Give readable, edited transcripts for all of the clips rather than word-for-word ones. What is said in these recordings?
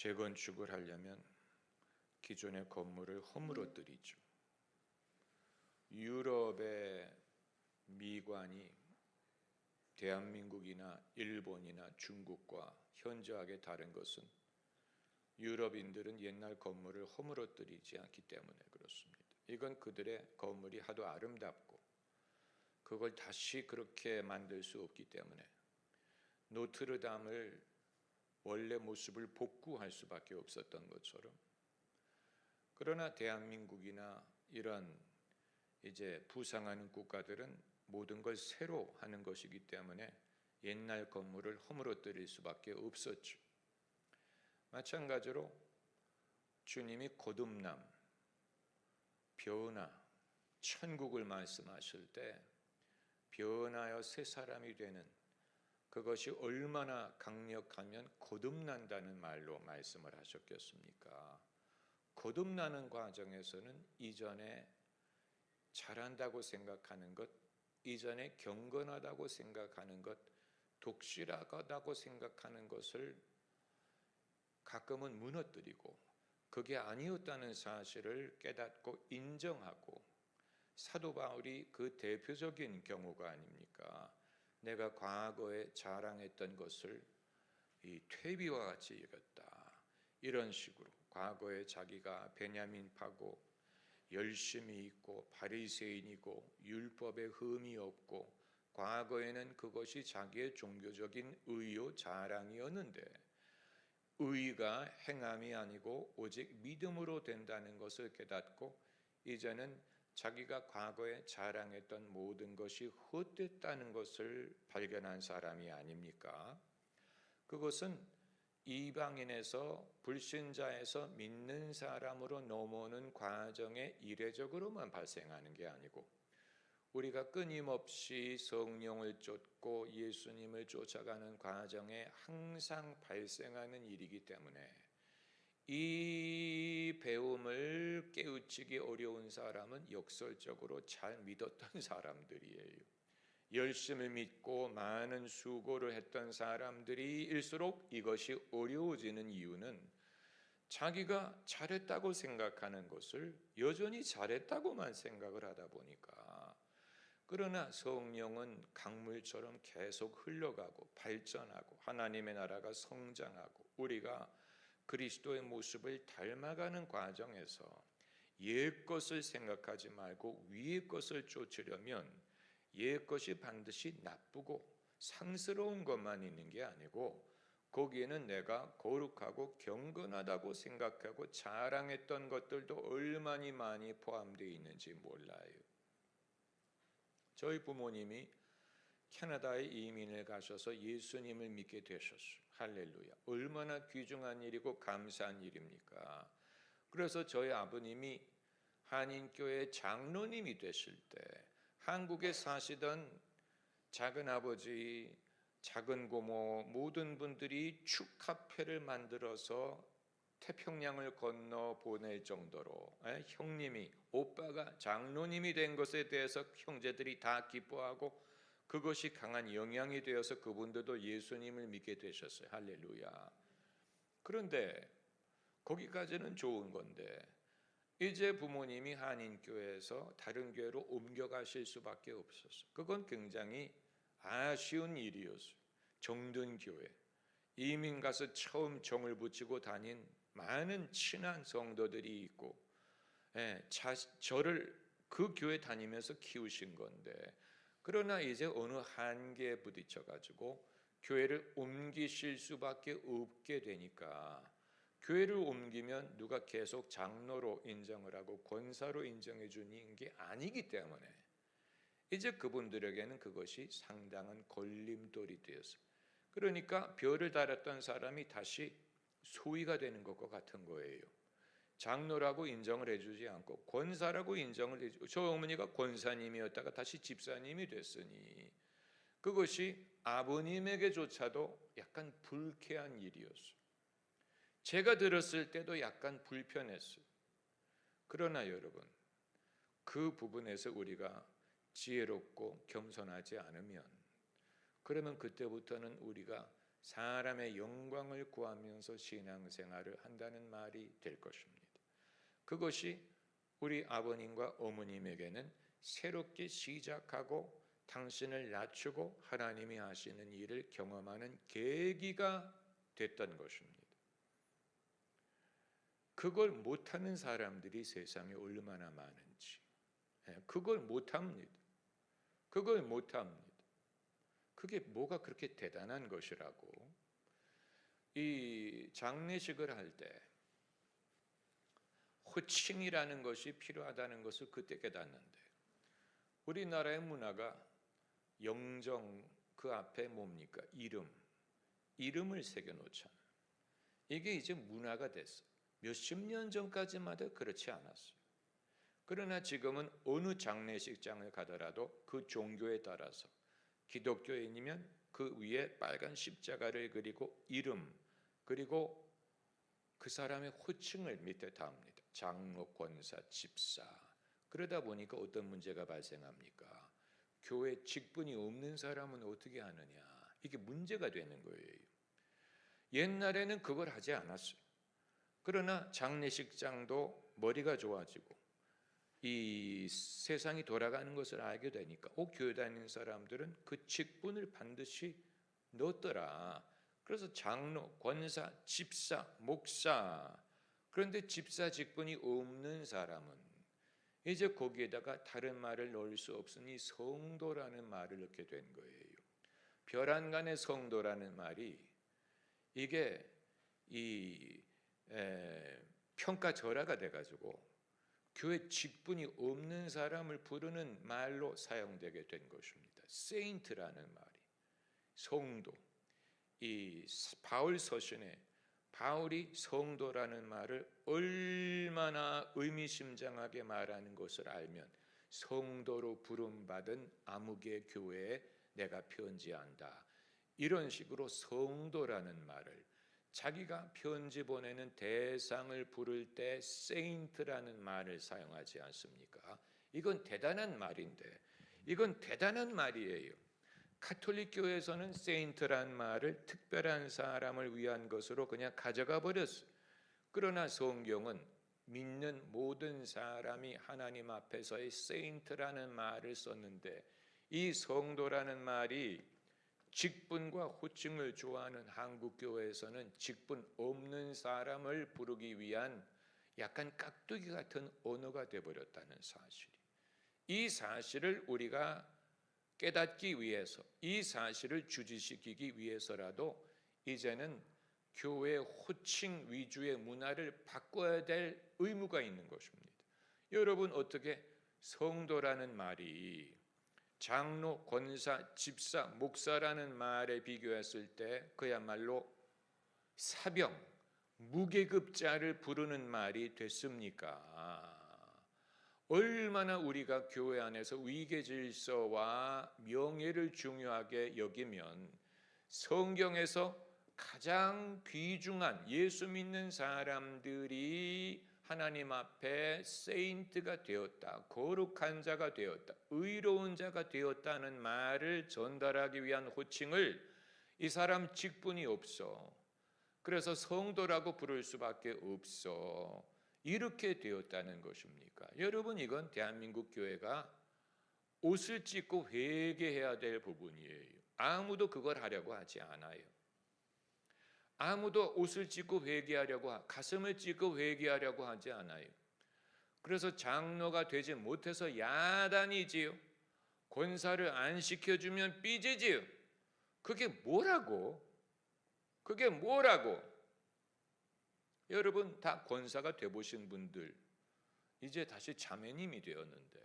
재건축을 하려면 기존의 건물을 허물어뜨리죠. 유럽의 미관이 대한민국이나 일본이나 중국과 현저하게 다른 것은 유럽인들은 옛날 건물을 허물어뜨리지 않기 때문에 그렇습니다. 이건 그들의 건물이 하도 아름답고 그걸 다시 그렇게 만들 수 없기 때문에 노트르담을 원래 모습을 복구할 수밖에 없었던 것처럼, 그러나 대한민국이나 이런 이제 부상하는 국가들은 모든 걸 새로 하는 것이기 때문에 옛날 건물을 허물어뜨릴 수밖에 없었죠. 마찬가지로 주님이 거듭남, 변화, 천국을 말씀하실 때 변하여 새 사람이 되는 그것이 얼마나 강력하면 거듭난다는 말로 말씀을 하셨겠습니까? 거듭나는 과정에서는 이전에 잘한다고 생각하는 것, 이전에 경건하다고 생각하는 것, 독실하다고 생각하는 것을 가끔은 무너뜨리고 그게 아니었다는 사실을 깨닫고 인정하고, 사도 바울이 그 대표적인 경우가 아닙니까? 내가 과거에 자랑했던 것을 이 퇴비와 같이 여겼다, 이런 식으로 과거에 자기가 베냐민파고 열심히 있고 바리새인이고 율법에 흠이 없고 과거에는 그것이 자기의 종교적인 의요 자랑이었는데, 의가 행함이 아니고 오직 믿음으로 된다는 것을 깨닫고 이제는 자기가 과거에 자랑했던 모든 것이 헛됐다는 것을 발견한 사람이 아닙니까? 그것은 이방인에서 불신자에서 믿는 사람으로 넘어오는 과정에 이례적으로만 발생하는 게 아니고, 우리가 끊임없이 성령을 쫓고 예수님을 쫓아가는 과정에 항상 발생하는 일이기 때문에 이 배움을 깨우치기 어려운 사람은 역설적으로 잘 믿었던 사람들이에요. 열심히 믿고 많은 수고를 했던 사람들일수록 이것이 어려워지는 이유는 자기가 잘했다고 생각하는 것을 여전히 잘했다고만 생각을 하다 보니까. 그러나 성령은 강물처럼 계속 흘러가고 발전하고 하나님의 나라가 성장하고 우리가 그리스도의 모습을 닮아가는 과정에서 옛 것을 생각하지 말고 위의 것을 쫓으려면 옛 것이 반드시 나쁘고 상스러운 것만 있는 게 아니고 거기에는 내가 거룩하고 경건하다고 생각하고 자랑했던 것들도 얼마나 많이 포함되어 있는지 몰라요. 저희 부모님이 캐나다에 이민을 가셔서 예수님을 믿게 되셨어요. 할렐루야. 얼마나 귀중한 일이고 감사한 일입니까? 그래서 저희 아버님이 한인교회 장로님이 되실 때 한국에 사시던 작은아버지, 작은고모 모든 분들이 축하패를 만들어서 태평양을 건너 보낼 정도로 형님이, 오빠가 장로님이 된 것에 대해서 형제들이 다 기뻐하고 그것이 강한 영향이 되어서 그분들도 예수님을 믿게 되셨어요. 할렐루야. 그런데 거기까지는 좋은 건데 이제 부모님이 한인교회에서 다른 교회로 옮겨가실 수밖에 없었어요. 그건 굉장히 아쉬운 일이었어요. 정든 교회, 이민 가서 처음 정을 붙이고 다닌 많은 친한 성도들이 있고 저를 그 교회 다니면서 키우신 건데, 그러나 이제 어느 한계에 부딪혀 가지고 교회를 옮기실 수밖에 없게 되니까, 교회를 옮기면 누가 계속 장로로 인정을 하고 권사로 인정해 주는 게 아니기 때문에 이제 그분들에게는 그것이 상당한 걸림돌이 되었어요. 그러니까 별을 달았던 사람이 다시 소위가 되는 것과 같은 거예요. 장로라고 인정을 해주지 않고 권사라고 인정을 해주고, 저 어머니가 권사님이었다가 다시 집사님이 됐으니 그것이 아버님에게조차도 약간 불쾌한 일이었어요. 제가 들었을 때도 약간 불편했어요. 그러나 여러분, 그 부분에서 우리가 지혜롭고 겸손하지 않으면, 그러면 그때부터는 우리가 사람의 영광을 구하면서 신앙생활을 한다는 말이 될 것입니다. 그것이 우리 아버님과 어머님에게는 새롭게 시작하고 당신을 낮추고 하나님이 하시는 일을 경험하는 계기가 됐던 것입니다. 그걸 못하는 사람들이 세상에 얼마나 많은지, 그걸 못합니다. 그걸 못합니다. 그게 뭐가 그렇게 대단한 것이라고. 이 장례식을 할 때 호칭이라는 것이 필요하다는 것을 그때 깨닫는데, 우리나라의 문화가 영정 그 앞에 뭡니까? 이름을 새겨놓잖아요. 이게 이제 문화가 됐어요. 몇십 년 전까지만 해도 그렇지 않았어요. 그러나 지금은 어느 장례식장을 가더라도 그 종교에 따라서 기독교인이면 그 위에 빨간 십자가를 그리고 이름, 그리고 그 사람의 호칭을 밑에 답니다. 장로, 권사, 집사. 그러다 보니까 어떤 문제가 발생합니까? 교회 직분이 없는 사람은 어떻게 하느냐, 이게 문제가 되는 거예요. 옛날에는 그걸 하지 않았어요. 그러나 장례식장도 머리가 좋아지고 이 세상이 돌아가는 것을 알게 되니까 교회 다니는 사람들은 그 직분을 반드시 넣었더라. 그래서 장로, 권사, 집사, 목사. 그런데 집사 직분이 없는 사람은 이제 거기에다가 다른 말을 넣을 수 없으니 성도라는 말을 넣게 된 거예요. 별안간의 성도라는 말이 이게 이 평가절하가 돼가지고 교회 직분이 없는 사람을 부르는 말로 사용되게 된 것입니다. 세인트라는 말이, 성도. 이 바울 서신에 바울이 성도라는 말을 얼마나 의미심장하게 말하는 것을 알면, 성도로 부름받은 아무개 교회에 내가 편지한다, 이런 식으로 성도라는 말을 자기가 편지 보내는 대상을 부를 때 세인트라는 말을 사용하지 않습니까? 이건 대단한 말인데, 이건 대단한 말이에요. 가톨릭 교회에서는 세인트란 말을 특별한 사람을 위한 것으로 그냥 가져가 버렸어요. 그러나 성경은 믿는 모든 사람이 하나님 앞에서의 세인트라는 말을 썼는데, 이 성도라는 말이 직분과 호칭을 좋아하는 한국 교회에서는 직분 없는 사람을 부르기 위한 약간 깍두기 같은 언어가 되어버렸다는 사실. 이 사실을 우리가 깨닫기 위해서, 이 사실을 주지시키기 위해서라도 이제는 교회 호칭 위주의 문화를 바꿔야 될 의무가 있는 것입니다. 여러분, 어떻게 성도라는 말이 장로, 권사, 집사, 목사라는 말에 비교했을 때 그야말로 사병, 무계급자를 부르는 말이 됐습니까? 얼마나 우리가 교회 안에서 위계 질서와 명예를 중요하게 여기면 성경에서 가장 귀중한 예수 믿는 사람들이 하나님 앞에 세인트가 되었다, 거룩한 자가 되었다, 의로운 자가 되었다는 말을 전달하기 위한 호칭을 이 사람 직분이 없어, 그래서 성도라고 부를 수밖에 없어, 이렇게 되었다는 것입니까? 여러분, 이건 대한민국 교회가 옷을 찢고 회개해야 될 부분이에요. 아무도 그걸 하려고 하지 않아요. 아무도 옷을 찢고 회개하려고, 가슴을 찢고 회개하려고 하지 않아요. 그래서 장로가 되지 못해서 야단이지요. 권사를 안 시켜주면 삐지지요. 그게 뭐라고? 그게 뭐라고? 여러분, 다 권사가 돼보신 분들 이제 다시 자매님이 되었는데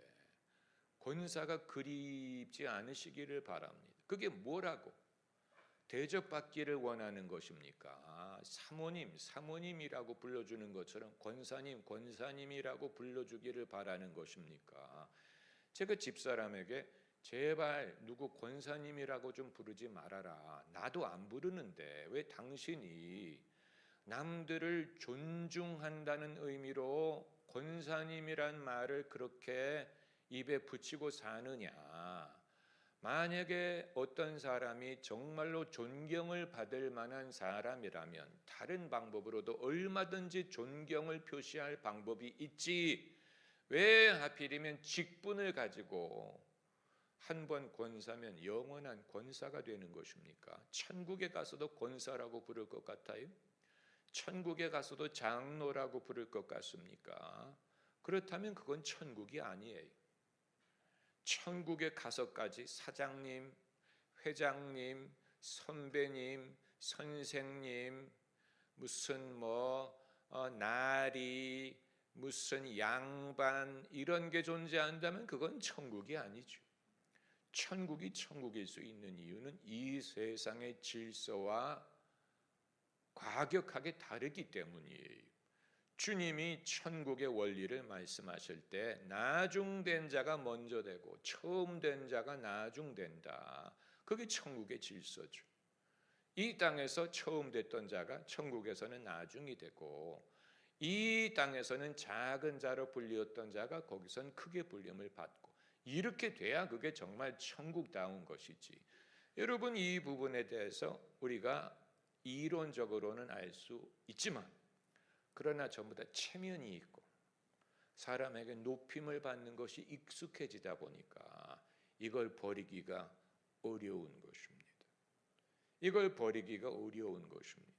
권사가 그립지 않으시기를 바랍니다. 그게 뭐라고? 대접받기를 원하는 것입니까? 사모님, 사모님이라고 불러주는 것처럼 권사님, 권사님이라고 불러주기를 바라는 것입니까? 제가 집사람에게 제발 누구 권사님이라고 좀 부르지 말아라. 나도 안 부르는데 왜 당신이 남들을 존중한다는 의미로 권사님이란 말을 그렇게 입에 붙이고 사느냐. 만약에 어떤 사람이 정말로 존경을 받을 만한 사람이라면 다른 방법으로도 얼마든지 존경을 표시할 방법이 있지. 왜 하필이면 직분을 가지고 한 번 권사면 영원한 권사가 되는 것입니까? 천국에 가서도 권사라고 부를 것 같아요? 천국에 가서도 장로라고 부를 것 같습니까? 그렇다면 그건 천국이 아니에요. 천국에 가서까지 사장님, 회장님, 선배님, 선생님, 무슨 나리, 무슨 양반 이런 게 존재한다면 그건 천국이 아니죠. 천국이 천국일 수 있는 이유는 이 세상의 질서와 과격하게 다르기 때문이에요. 주님이 천국의 원리를 말씀하실 때 나중된 자가 먼저 되고 처음 된 자가 나중된다. 그게 천국의 질서죠. 이 땅에서 처음 됐던 자가 천국에서는 나중이 되고 이 땅에서는 작은 자로 불리었던 자가 거기선 크게 불림을 받고 이렇게 돼야 그게 정말 천국다운 것이지. 여러분 이 부분에 대해서 우리가 이론적으로는 알 수 있지만 그러나 전부 다 체면이 있고 사람에게 높임을 받는 것이 익숙해지다 보니까 이걸 버리기가 어려운 것입니다. 이걸 버리기가 어려운 것입니다.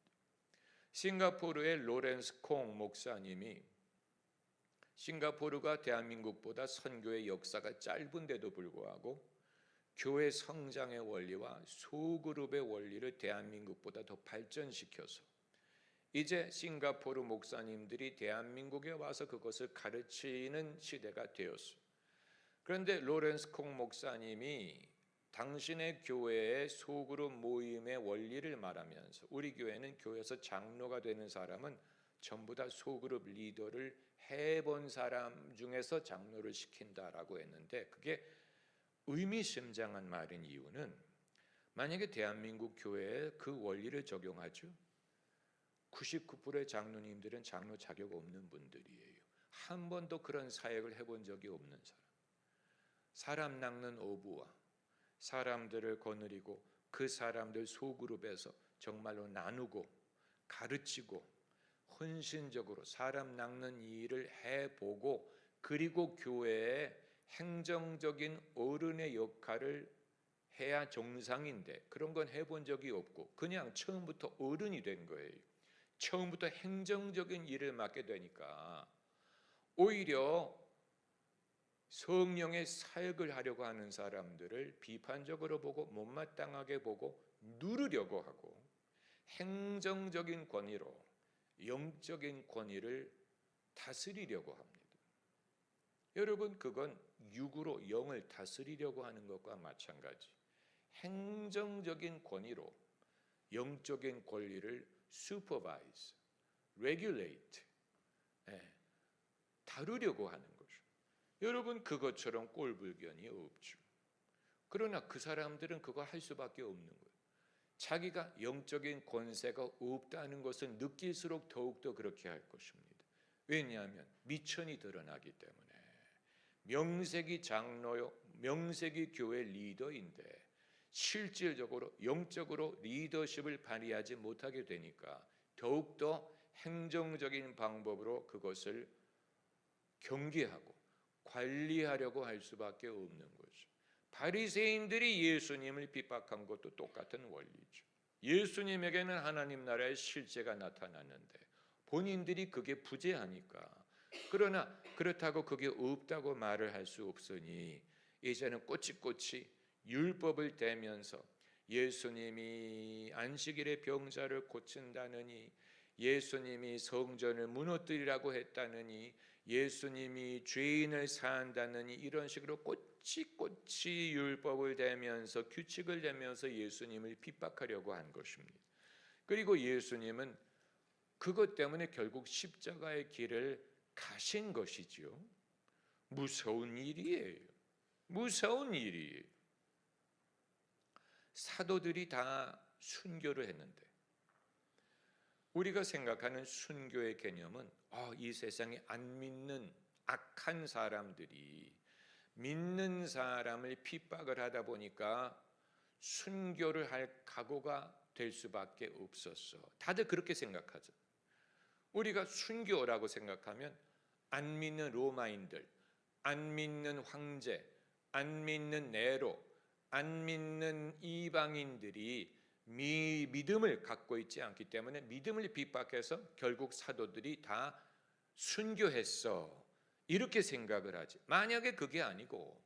싱가포르의 로렌스 콩 목사님이 싱가포르가 대한민국보다 선교의 역사가 짧은데도 불구하고 교회 성장의 원리와 소그룹의 원리를 대한민국보다 더 발전시켜서 이제 싱가포르 목사님들이 대한민국에 와서 그것을 가르치는 시대가 되었어요. 그런데 로렌스 콩 목사님이 당신의 교회의 소그룹 모임의 원리를 말하면서 우리 교회는 교회에서 장로가 되는 사람은 전부 다 소그룹 리더를 해본 사람 중에서 장로를 시킨다라고 했는데 그게 의미심장한 말인 이유는 만약에 대한민국 교회에 그 원리를 적용하죠. 99%의 장로님들은 장로 자격 없는 분들이에요. 한 번도 그런 사역을 해본 적이 없는 사람. 사람 낚는 어부와 사람들을 거느리고 그 사람들 소그룹에서 정말로 나누고 가르치고 헌신적으로 사람 낚는 일을 해보고 그리고 교회에 행정적인 어른의 역할을 해야 정상인데 그런 건 해본 적이 없고 그냥 처음부터 어른이 된 거예요. 처음부터 행정적인 일을 맡게 되니까 오히려 성령의 사역을 하려고 하는 사람들을 비판적으로 보고 못마땅하게 보고 누르려고 하고 행정적인 권위로 영적인 권위를 다스리려고 합니다. 여러분 그건 육으로 영을 다스리려고 하는 것과 마찬가지. 행정적인 권위로 영적인 권리를 supervise, regulate, 다루려고 하는 거죠. 여러분 그것처럼 꼴불견이 없죠. 그러나 그 사람들은 그거 할 수밖에 없는 거예요. 자기가 영적인 권세가 없다는 것을 느낄수록 더욱더 그렇게 할 것입니다. 왜냐하면 미천이 드러나기 때문에. 명색이 장로요, 명색이 교회 리더인데 실질적으로 영적으로 리더십을 발휘하지 못하게 되니까 더욱더 행정적인 방법으로 그것을 경계하고 관리하려고 할 수밖에 없는 거죠. 바리새인들이 예수님을 핍박한 것도 똑같은 원리죠. 예수님에게는 하나님 나라의 실제가 나타났는데 본인들이 그게 부재하니까 그러나 그렇다고 그게 없다고 말을 할 수 없으니 이제는 꼬치꼬치 율법을 대면서 예수님이 안식일에 병자를 고친다느니 예수님이 성전을 무너뜨리라고 했다느니 예수님이 죄인을 사한다느니 이런 식으로 꼬치꼬치 율법을 대면서 규칙을 대면서 예수님을 핍박하려고 한 것입니다. 그리고 예수님은 그것 때문에 결국 십자가의 길을 가신 것이지요. 무서운 일이에요. 무서운 일이에요. 사도들이 다 순교를 했는데 우리가 생각하는 순교의 개념은 이 세상에 안 믿는 악한 사람들이 믿는 사람을 핍박을 하다 보니까 순교를 할 각오가 될 수밖에 없었어. 다들 그렇게 생각하죠. 우리가 순교라고 생각하면 안 믿는 로마인들, 안 믿는 황제, 안 믿는 네로, 안 믿는 이방인들이 믿음을 갖고 있지 않기 때문에 믿음을 핍박해서 결국 사도들이 다 순교했어. 이렇게 생각을 하지. 만약에 그게 아니고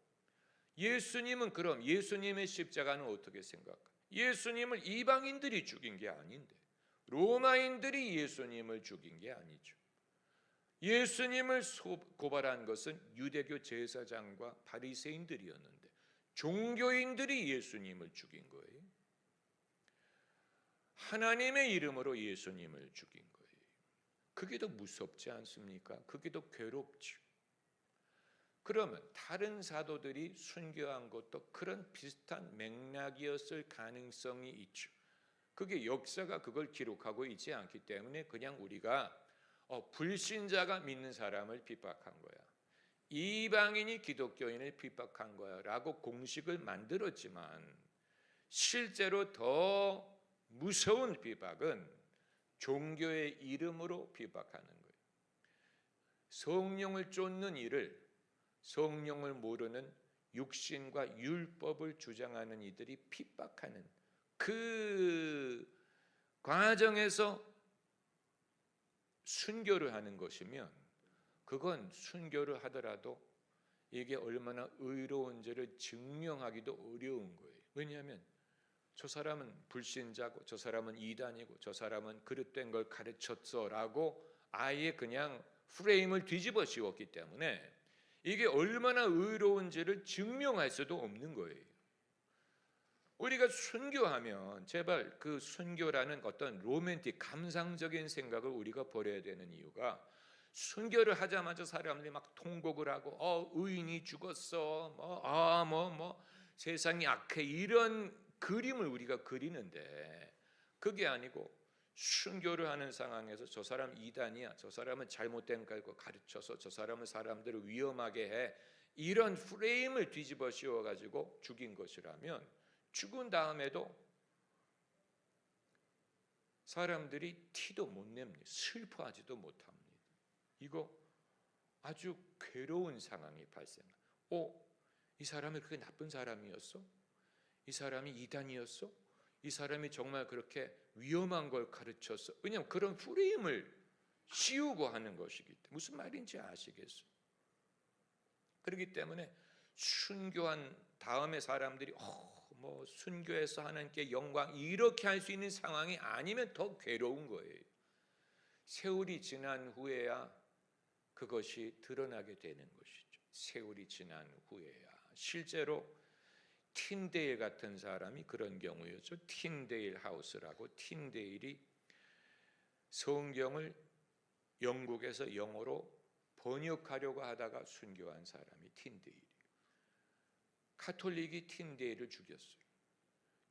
예수님은, 그럼 예수님의 십자가는 어떻게 생각할까? 예수님을 이방인들이 죽인 게 아닌데, 로마인들이 예수님을 죽인 게 아니죠. 예수님을 고발한 것은 유대교 제사장과 바리새인들이었는데 종교인들이 예수님을 죽인 거예요. 하나님의 이름으로 예수님을 죽인 거예요. 그게 더 무섭지 않습니까? 그게 더 괴롭죠. 그러면 다른 사도들이 순교한 것도 그런 비슷한 맥락이었을 가능성이 있죠. 그게 역사가 그걸 기록하고 있지 않기 때문에 그냥 우리가 불신자가 믿는 사람을 핍박한 거야, 이방인이 기독교인을 핍박한 거야 라고 공식을 만들었지만, 실제로 더 무서운 핍박은 종교의 이름으로 핍박하는 거예요. 성령을 쫓는 일을 성령을 모르는 육신과 율법을 주장하는 이들이 핍박하는 그 과정에서 순교를 하는 것이면, 그건 순교를 하더라도 이게 얼마나 의로운지를 증명하기도 어려운 거예요. 왜냐하면 저 사람은 불신자고 저 사람은 이단이고 저 사람은 그릇된 걸 가르쳤어라고 아예 그냥 프레임을 뒤집어 씌웠기 때문에 이게 얼마나 의로운지를 증명할 수도 없는 거예요. 우리가 순교하면 제발 그 순교라는 어떤 로맨틱 감상적인 생각을 우리가 버려야 되는 이유가, 순교를 하자마자 사람들이 막 통곡을 하고 의인이 죽었어, 세상이 악해, 이런 그림을 우리가 그리는데, 그게 아니고 순교를 하는 상황에서 저 사람 이단이야, 저 사람은 잘못된 걸 가르쳐서 저 사람은 사람들을 위험하게 해, 이런 프레임을 뒤집어 씌워가지고 죽인 것이라면 죽은 다음에도 사람들이 티도 못 냅니다. 슬퍼하지도 못합니다. 이거 아주 괴로운 상황이 발생합니다. 이 사람이 그렇게 나쁜 사람이었어? 이 사람이 이단이었어? 이 사람이 정말 그렇게 위험한 걸 가르쳤어? 왜냐하면 그런 프레임을 씌우고 하는 것이기 때문에. 무슨 말인지 아시겠어요? 그렇기 때문에 순교한 다음에 사람들이 순교해서 하나님께 영광, 이렇게 할 수 있는 상황이 아니면 더 괴로운 거예요. 세월이 지난 후에야 그것이 드러나게 되는 것이죠. 세월이 지난 후에야. 실제로 틴데일 같은 사람이 그런 경우였죠. 틴데일 하우스라고, 틴데일이 성경을 영국에서 영어로 번역하려고 하다가 순교한 사람이 틴데일이에요. 카톨릭이 틴데일을 죽였어요.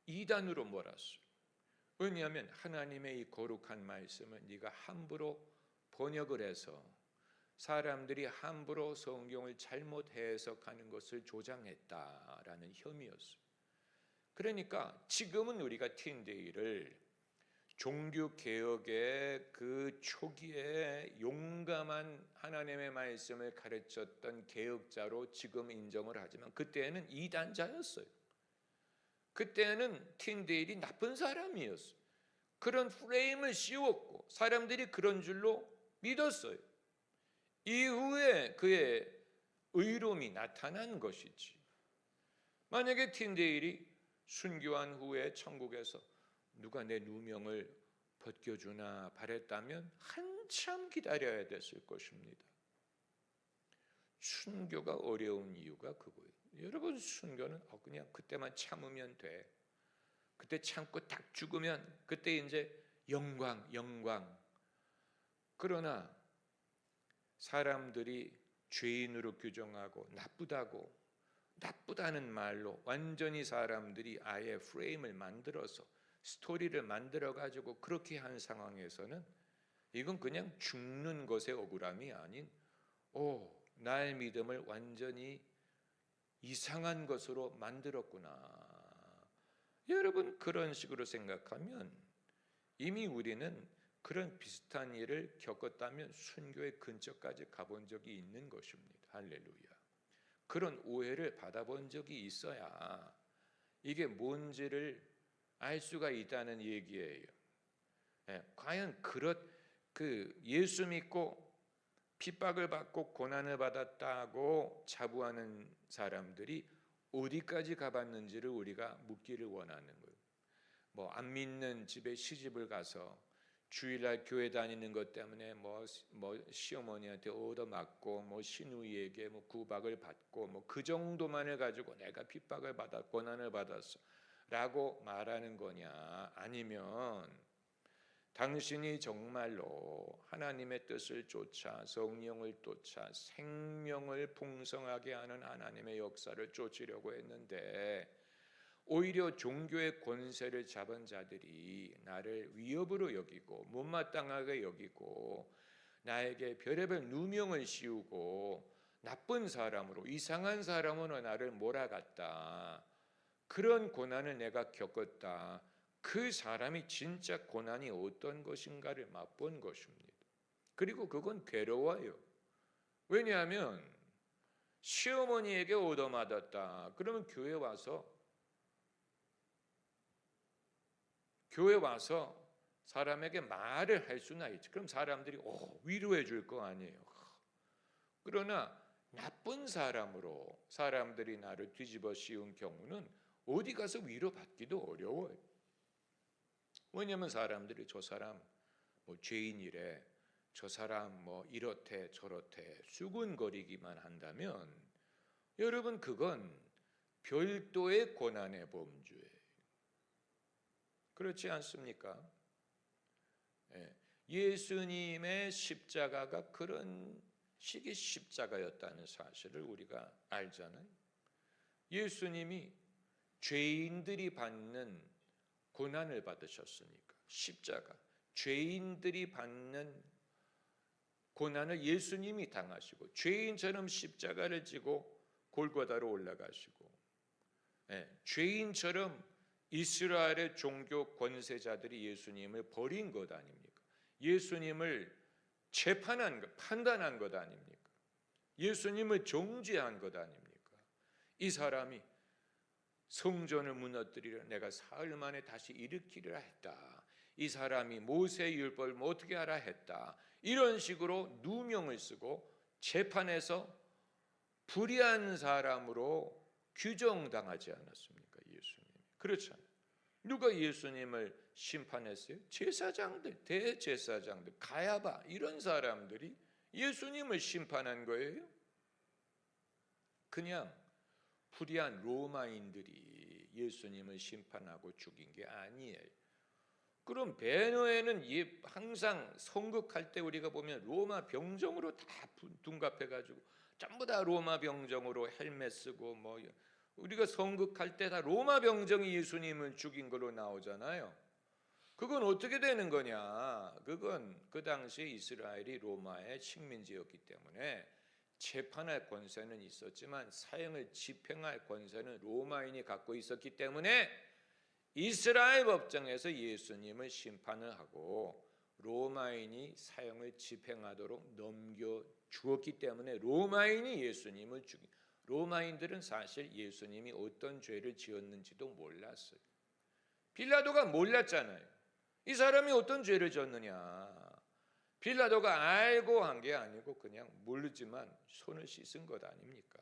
이단으로 몰았어요. 왜냐하면 하나님의 이 거룩한 말씀을 네가 함부로 번역을 해서 사람들이 함부로 성경을 잘못 해석하는 것을 조장했다라는 혐의였어요. 그러니까 지금은 우리가 틴데일을 종교개혁의 그 초기에 용감한 하나님의 말씀을 가르쳤던 개혁자로 지금 인정을 하지만, 그때는 이단자였어요. 그때는 틴데일이 나쁜 사람이었어요. 그런 프레임을 씌웠고 사람들이 그런 줄로 믿었어요. 이후에 그의 의로움이 나타난 것이지. 만약에 틴데일이 순교한 후에 천국에서 누가 내 누명을 벗겨주나 바랬다면 한참 기다려야 됐을 것입니다. 순교가 어려운 이유가 그거예요. 여러분, 순교는 그냥 그때만 참으면 돼. 그때 참고 딱 죽으면 그때 이제 영광. 그러나 사람들이 죄인으로 규정하고 나쁘다는 말로 완전히 사람들이 아예 프레임을 만들어서 스토리를 만들어 가지고 그렇게 한 상황에서는 이건 그냥 죽는 것의 억울함이 아닌 나의 믿음을 완전히 이상한 것으로 만들었구나. 여러분, 그런 식으로 생각하면 이미 우리는 그런 비슷한 일을 겪었다면 순교의 근처까지 가본 적이 있는 것입니다. 할렐루야. 그런 오해를 받아본 적이 있어야 이게 뭔지를 알 수가 있다는 얘기예요. 과연 예수 믿고 핍박을 받고 고난을 받았다고 자부하는 사람들이 어디까지 가봤는지를 우리가 묻기를 원하는 거예요. 뭐 안 믿는 집에 시집을 가서 주일날 교회 다니는 것 때문에 뭐 시어머니한테 얻어맞고 뭐 시누이에게 뭐 구박을 받고 뭐 그 정도만을 가지고 내가 핍박을 받아 고난을 받았어라고 말하는 거냐? 아니면 당신이 정말로 하나님의 뜻을 쫓아 성령을 쫓아 생명을 풍성하게 하는 하나님의 역사를 쫓으려고 했는데 오히려 종교의 권세를 잡은 자들이 나를 위협으로 여기고 못마땅하게 여기고 나에게 별의별 누명을 씌우고 나쁜 사람으로 이상한 사람으로 나를 몰아갔다. 그런 고난을 내가 겪었다. 그 사람이 진짜 고난이 어떤 것인가를 맛본 것입니다. 그리고 그건 괴로워요. 왜냐하면 시어머니에게 얻어맞았다. 그러면 교회 와서 사람에게 말을 할 수나 있지. 그럼 사람들이 위로해 줄 거 아니에요. 그러나 나쁜 사람으로 사람들이 나를 뒤집어 씌운 경우는 어디 가서 위로받기도 어려워요. 왜냐하면 사람들이 저 사람 뭐 죄인이래, 저 사람 뭐 이렇대 저렇대 수군거리기만 한다면 여러분, 그건 별도의 고난의 범주예요. 그렇지 않습니까? 예수님의 십자가가 그런 식의 십자가였다는 사실을 우리가 알잖아요. 예수님이 죄인들이 받는 고난을 받으셨으니까 십자가, 죄인들이 받는 고난을 예수님이 당하시고 죄인처럼 십자가를 지고 골고다로 올라가시고 죄인처럼 이스라엘의 종교 권세자들이 예수님을 버린 것 아닙니까? 예수님을 재판한 것, 판단한 것 아닙니까? 예수님을 정죄한 것 아닙니까? 이 사람이 성전을 무너뜨리려 내가 사흘 만에 다시 일으키리라 했다. 이 사람이 모세의 율법을 어떻게 하라 했다. 이런 식으로 누명을 쓰고 재판에서 불의한 사람으로 규정당하지 않았습니까? 예수님이. 그렇잖아요. 누가 예수님을 심판했어요? 제사장들, 대제사장들, 가야바 이런 사람들이 예수님을 심판한 거예요. 그냥 불의한 로마인들이 예수님을 심판하고 죽인 게 아니에요. 그럼 배너에는 항상 선극할 때 우리가 보면 로마 병정으로 다 둔갑해가지고 전부 다 로마 병정으로 헬멧 쓰고 뭐 우리가 선극할 때 다 로마 병정이 예수님을 죽인 걸로 나오잖아요. 그건 어떻게 되는 거냐? 그건 그 당시 이스라엘이 로마의 식민지였기 때문에 재판할 권세는 있었지만 사형을 집행할 권세는 로마인이 갖고 있었기 때문에 이스라엘 법정에서 예수님을 심판을 하고 로마인이 사형을 집행하도록 넘겨주었기 때문에 로마인이 예수님을 죽인, 로마인들은 사실 예수님이 어떤 죄를 지었는지도 몰랐어요. 빌라도가 몰랐잖아요. 이 사람이 어떤 죄를 졌느냐. 빌라도가 알고 한 게 아니고 그냥 모르지만 손을 씻은 것 아닙니까?